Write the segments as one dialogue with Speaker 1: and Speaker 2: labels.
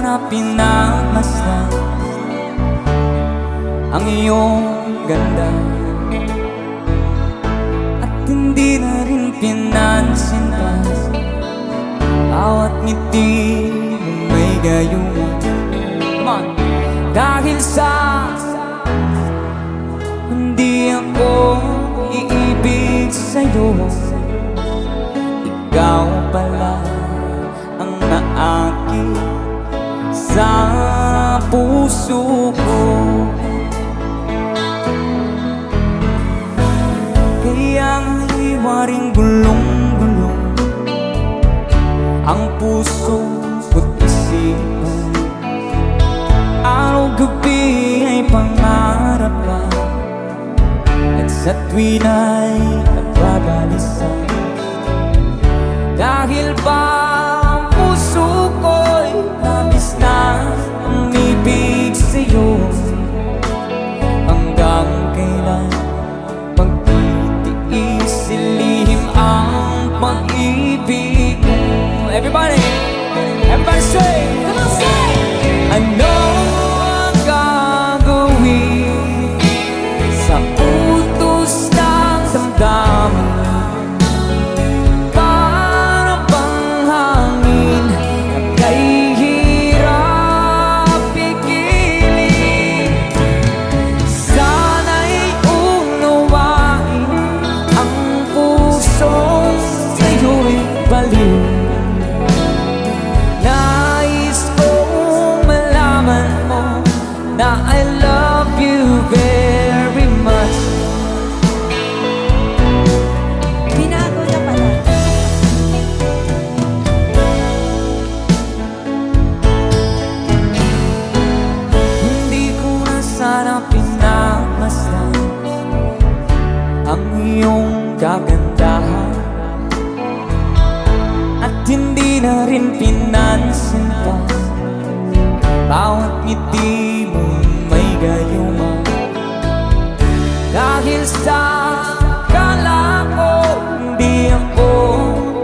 Speaker 1: sana pinagmasdan ang iyong ganda, at hindi na rin pinansin pa bawat ngiti mong may gayuma. Come on! Dahil sa hindi ako iibig sa'yo, ikaw pala ang naakit sa puso ko. Kaya nga'y waring gulong-gulong ang puso ko't isipan. Araw-gabi ay pangarap ka, at sa tuwin ay nagbabalisa. Dahil ba ang puso ko'y labis na umibig sa'yo, hanggang kailan magtitiis silihim ang pag-ibig mo. Everybody say, come on, say! Ano ang gagawin sa utos ng damdamin? Para bang hangin na kay hirap pigilin. Sana'y unawain ang pusong sa'yo'y baliw. Now I love you very much.
Speaker 2: Binago na pala.
Speaker 1: Hindi ko na sana pinagmasdan ang iyong kagandahan, at hindi na rin pinansin pa bawat ngiti mong may gayuma. Dahil sa akala ko hindi ako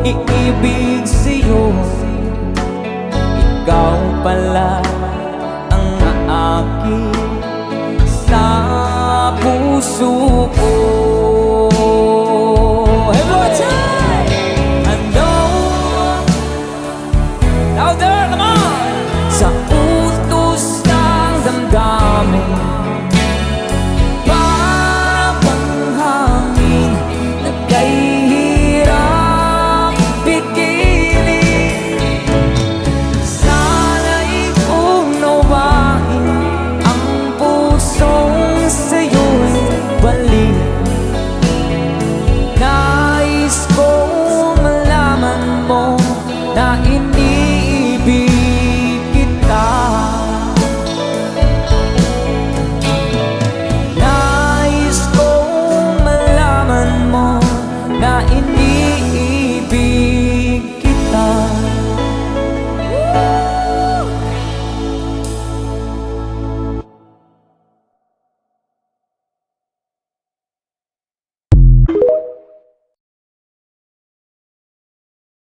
Speaker 1: iibig sa'yo, ikaw pala ang aakit sa puso ko.